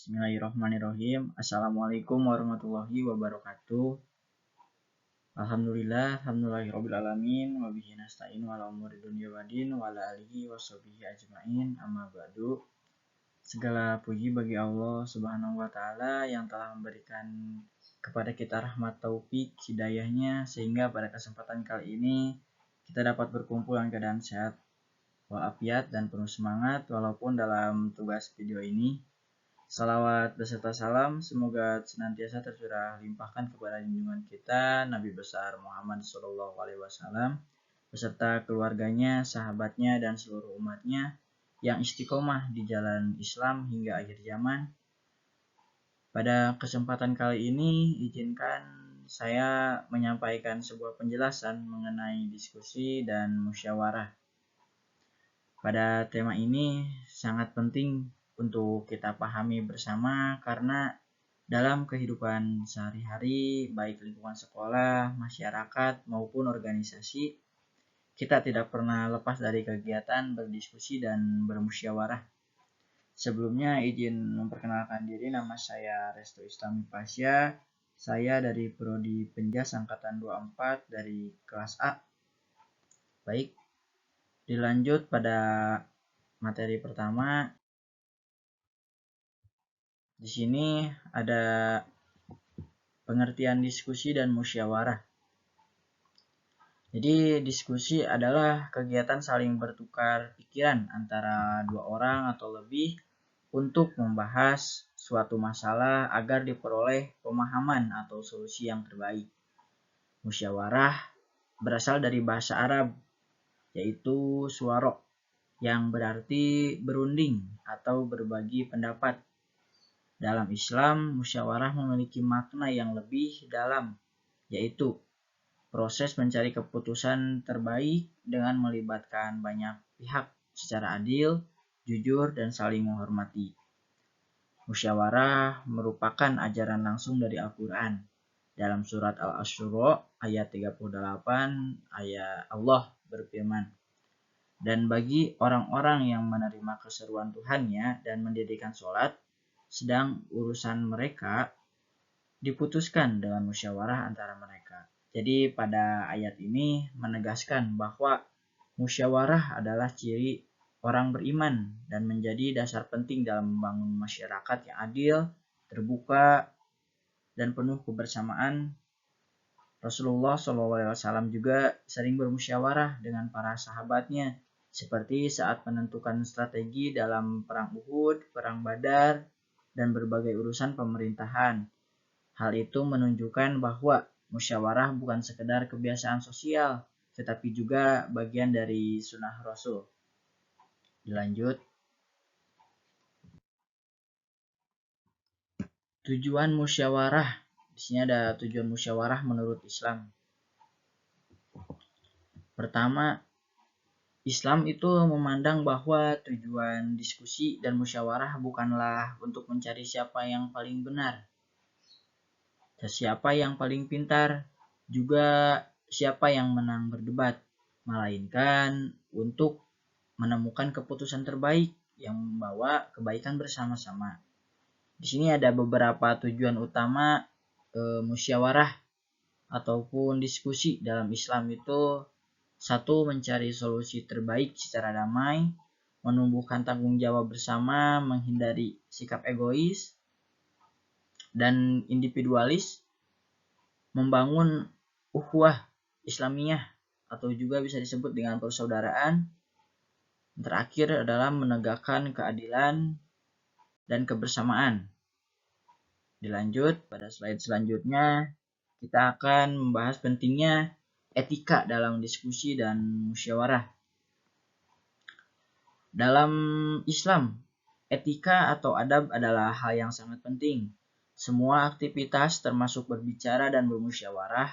Bismillahirrahmanirrahim. Assalamualaikum warahmatullahi wabarakatuh. Alhamdulillahirabbil wa bihi nasta'in ala umuri dunya waddin wa ala alihi washabihi ajmain. Amma ba'du. Segala puji bagi Allah Subhanahu wa taala yang telah memberikan kepada kita rahmat taufik hidayahnya sehingga pada kesempatan kali ini kita dapat berkumpul dalam keadaan sehat walafiat dan penuh semangat walaupun dalam tugas video ini. Salawat beserta salam semoga senantiasa tercurah limpahkan kepada junjungan kita Nabi besar Muhammad SAW beserta keluarganya, sahabatnya, dan seluruh umatnya yang istiqomah di jalan Islam hingga akhir zaman. Pada kesempatan kali ini izinkan saya menyampaikan sebuah penjelasan mengenai diskusi dan musyawarah. Pada tema ini sangat penting untuk kita pahami bersama karena dalam kehidupan sehari-hari baik lingkungan sekolah, masyarakat maupun organisasi kita tidak pernah lepas dari kegiatan berdiskusi dan bermusyawarah. Sebelumnya izin memperkenalkan diri, nama saya Resto Islami Pasya. Saya dari Prodi Penjas angkatan 24 dari kelas A. Baik, dilanjut pada materi pertama. Di sini ada pengertian diskusi dan musyawarah. Jadi diskusi adalah kegiatan saling bertukar pikiran antara dua orang atau lebih untuk membahas suatu masalah agar diperoleh pemahaman atau solusi yang terbaik. Musyawarah berasal dari bahasa Arab yaitu suara yang berarti berunding atau berbagi pendapat. Dalam Islam, musyawarah memiliki makna yang lebih dalam, yaitu proses mencari keputusan terbaik dengan melibatkan banyak pihak secara adil, jujur, dan saling menghormati. Musyawarah merupakan ajaran langsung dari Al-Quran. Dalam surat Al-Asyura ayat 38, ayat Allah berfirman, "Dan bagi orang-orang yang menerima keseruan Tuhannya dan mendirikan sholat, sedang urusan mereka diputuskan dengan musyawarah antara mereka." Jadi pada ayat ini menegaskan bahwa musyawarah adalah ciri orang beriman dan menjadi dasar penting dalam membangun masyarakat yang adil, terbuka, dan penuh kebersamaan. Rasulullah SAW juga sering bermusyawarah dengan para sahabatnya, seperti saat menentukan strategi dalam perang Uhud, perang Badar, dan berbagai urusan pemerintahan. Hal itu menunjukkan bahwa musyawarah bukan sekedar kebiasaan sosial, tetapi juga bagian dari sunnah Rasul. Dilanjut. Tujuan musyawarah. Di sini ada tujuan musyawarah menurut Islam. Pertama, Islam itu memandang bahwa tujuan diskusi dan musyawarah bukanlah untuk mencari siapa yang paling benar, siapa yang paling pintar, juga siapa yang menang berdebat, melainkan untuk menemukan keputusan terbaik yang membawa kebaikan bersama-sama. Di sini ada beberapa tujuan utama musyawarah ataupun diskusi dalam Islam itu. Satu, mencari solusi terbaik secara damai, menumbuhkan tanggung jawab bersama, menghindari sikap egois dan individualis, membangun ukhuwah Islamiyah atau juga bisa disebut dengan persaudaraan. Terakhir adalah menegakkan keadilan dan kebersamaan. Dilanjut pada slide selanjutnya, kita akan membahas pentingnya etika dalam diskusi dan musyawarah. Dalam Islam, etika atau adab adalah hal yang sangat penting. Semua aktivitas termasuk berbicara dan bermusyawarah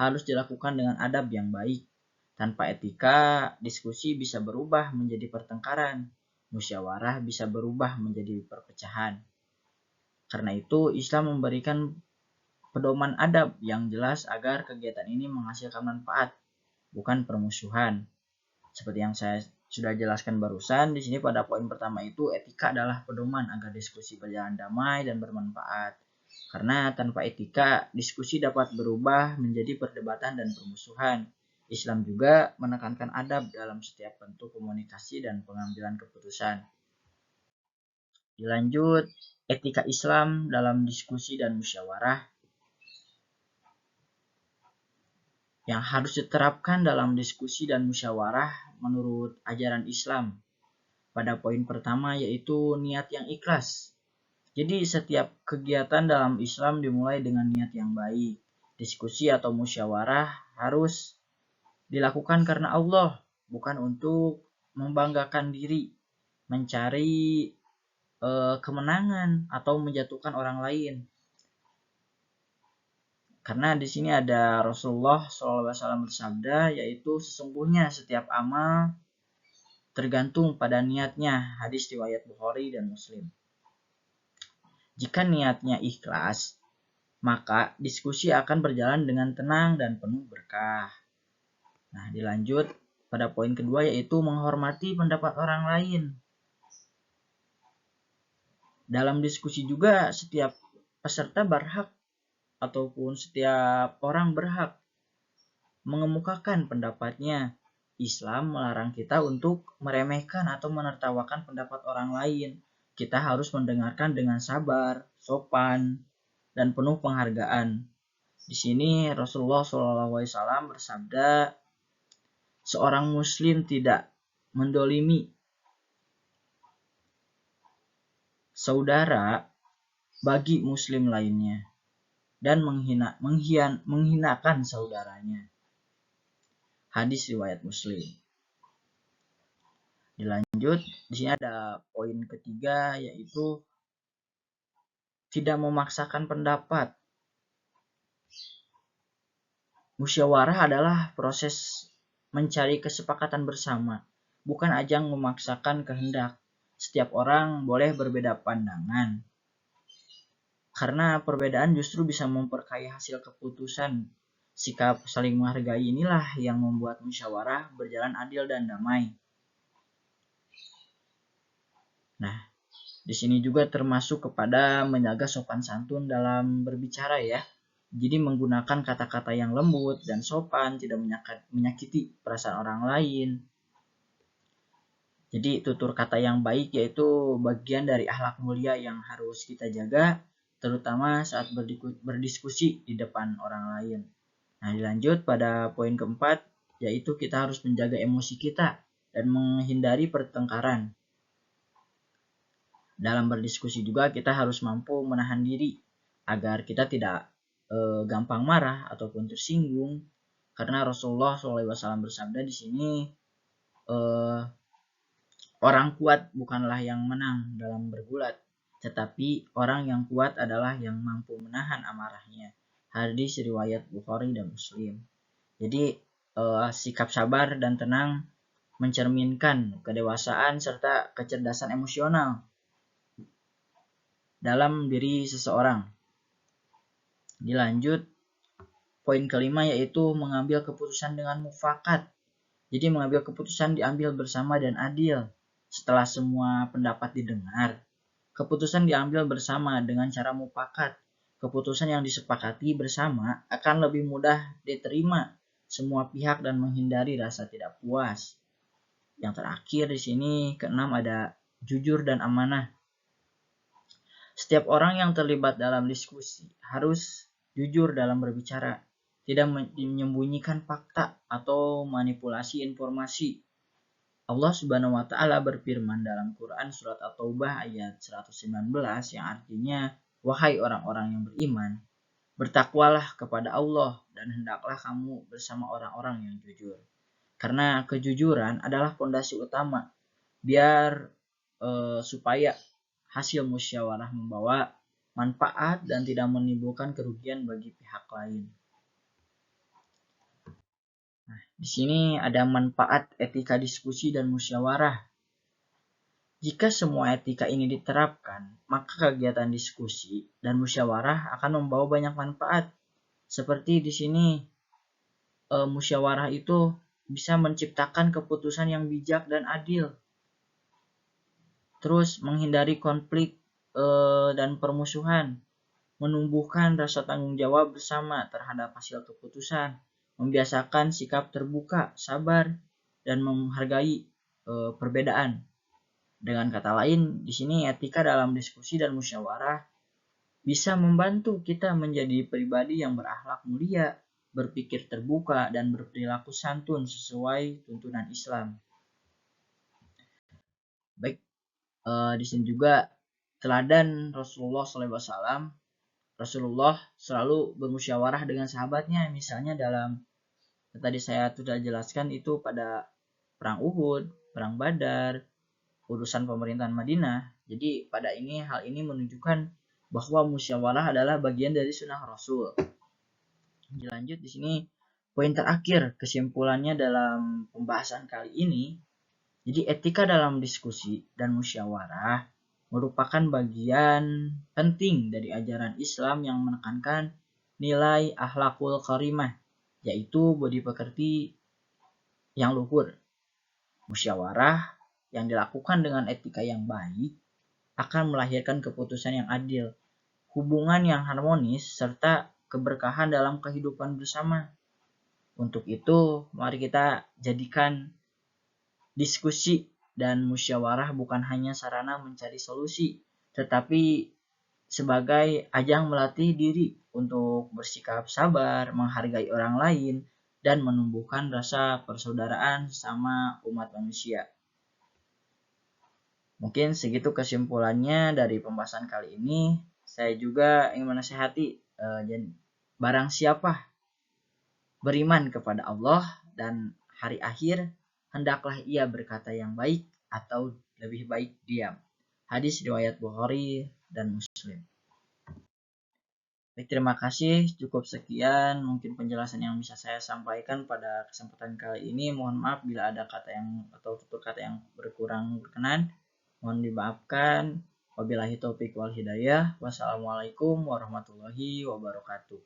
harus dilakukan dengan adab yang baik. Tanpa etika, diskusi bisa berubah menjadi pertengkaran. Musyawarah bisa berubah menjadi perpecahan. Karena itu, Islam memberikan pedoman adab yang jelas agar kegiatan ini menghasilkan manfaat, bukan permusuhan. Seperti yang saya sudah jelaskan barusan. Di sini pada poin pertama itu etika adalah pedoman agar diskusi berjalan damai dan bermanfaat. Karena tanpa etika, diskusi dapat berubah menjadi perdebatan dan permusuhan. Islam juga menekankan adab dalam setiap bentuk komunikasi dan pengambilan keputusan. Dilanjut, etika Islam dalam diskusi dan musyawarah yang harus diterapkan dalam diskusi dan musyawarah menurut ajaran Islam. Pada poin pertama yaitu niat yang ikhlas. Jadi setiap kegiatan dalam Islam dimulai dengan niat yang baik. Diskusi atau musyawarah harus dilakukan karena Allah, bukan untuk membanggakan diri, mencari kemenangan atau menjatuhkan orang lain. Karena di sini ada Rasulullah SAW bersabda, yaitu sesungguhnya setiap amal tergantung pada niatnya. Hadis riwayat Bukhari dan Muslim. Jika niatnya ikhlas, maka diskusi akan berjalan dengan tenang dan penuh berkah. Nah, dilanjut pada poin kedua yaitu menghormati pendapat orang lain. Dalam diskusi juga setiap peserta berhak ataupun setiap orang berhak mengemukakan pendapatnya. Islam melarang kita untuk meremehkan atau menertawakan pendapat orang lain. Kita harus mendengarkan dengan sabar, sopan, dan penuh penghargaan. Di sini Rasulullah SAW bersabda, seorang muslim tidak mendolimi saudara bagi muslim lainnya dan menghinakan saudaranya. Hadis riwayat Muslim. Dilanjut, di sini ada poin ketiga yaitu tidak memaksakan pendapat. Musyawarah adalah proses mencari kesepakatan bersama, bukan ajang memaksakan kehendak. Setiap orang boleh berbeda pandangan. Karena perbedaan justru bisa memperkaya hasil keputusan. Sikap saling menghargai inilah yang membuat musyawarah berjalan adil dan damai. Nah, di sini juga termasuk kepada menjaga sopan santun dalam berbicara ya. Jadi menggunakan kata-kata yang lembut dan sopan, tidak menyakiti perasaan orang lain. Jadi tutur kata yang baik yaitu bagian dari akhlak mulia yang harus kita jaga, terutama saat berdiskusi di depan orang lain. Nah, dilanjut pada poin keempat, yaitu kita harus menjaga emosi kita dan menghindari pertengkaran. Dalam berdiskusi juga kita harus mampu menahan diri agar kita tidak gampang marah ataupun tersinggung. Karena Rasulullah SAW bersabda di sini, orang kuat bukanlah yang menang dalam bergulat, tetapi orang yang kuat adalah yang mampu menahan amarahnya. Hadis riwayat Bukhari dan Muslim. Jadi sikap sabar dan tenang mencerminkan kedewasaan serta kecerdasan emosional dalam diri seseorang. Dilanjut poin kelima yaitu mengambil keputusan dengan mufakat. Jadi mengambil keputusan diambil bersama dan adil. Setelah semua pendapat didengar, keputusan diambil bersama dengan cara mufakat. Keputusan yang disepakati bersama akan lebih mudah diterima semua pihak dan menghindari rasa tidak puas. Yang terakhir di sini keenam ada jujur dan amanah. Setiap orang yang terlibat dalam diskusi harus jujur dalam berbicara, tidak menyembunyikan fakta atau manipulasi informasi. Allah Subhanahu wa taala berfirman dalam Quran surat At-Taubah ayat 119 yang artinya, wahai orang-orang yang beriman, bertakwalah kepada Allah dan hendaklah kamu bersama orang-orang yang jujur. Karena kejujuran adalah fondasi utama biar supaya hasil musyawarah membawa manfaat dan tidak menimbulkan kerugian bagi pihak lain. Nah, di sini ada manfaat etika diskusi dan musyawarah. Jika semua etika ini diterapkan, maka kegiatan diskusi dan musyawarah akan membawa banyak manfaat. Seperti di sini musyawarah itu bisa menciptakan keputusan yang bijak dan adil. Terus menghindari konflik dan permusuhan, menumbuhkan rasa tanggung jawab bersama terhadap hasil keputusan, membiasakan sikap terbuka, sabar, dan menghargai perbedaan. Dengan kata lain, di sini etika dalam diskusi dan musyawarah bisa membantu kita menjadi pribadi yang berakhlak mulia, berpikir terbuka, dan berperilaku santun sesuai tuntunan Islam. Baik, di sini juga teladan Rasulullah SAW. Rasulullah selalu bermusyawarah dengan sahabatnya, misalnya dalam tadi saya sudah jelaskan itu pada perang Uhud, perang Badar, urusan pemerintahan Madinah. Jadi pada hal ini menunjukkan bahwa musyawarah adalah bagian dari sunnah Rasul. Lanjut di sini poin terakhir kesimpulannya dalam pembahasan kali ini. Jadi etika dalam diskusi dan musyawarah merupakan bagian penting dari ajaran Islam yang menekankan nilai akhlakul karimah, yaitu budi pekerti yang luhur. Musyawarah yang dilakukan dengan etika yang baik akan melahirkan keputusan yang adil, hubungan yang harmonis, serta keberkahan dalam kehidupan bersama. Untuk itu, mari kita jadikan diskusi dan musyawarah bukan hanya sarana mencari solusi, tetapi sebagai ajang melatih diri untuk bersikap sabar, menghargai orang lain, dan menumbuhkan rasa persaudaraan sama umat manusia. Mungkin segitu kesimpulannya dari pembahasan kali ini. Saya juga ingin menasihati barang siapa beriman kepada Allah dan hari akhir, hendaklah ia berkata yang baik atau lebih baik diam. Hadis riwayat Bukhari dan Muslim. Baik, terima kasih. Cukup sekian mungkin penjelasan yang bisa saya sampaikan pada kesempatan kali ini. Mohon maaf bila ada kata yang atau tutur kata yang berkurang berkenan. Mohon dimaafkan. Wabillahi taufik wal hidayah. Wassalamualaikum warahmatullahi wabarakatuh.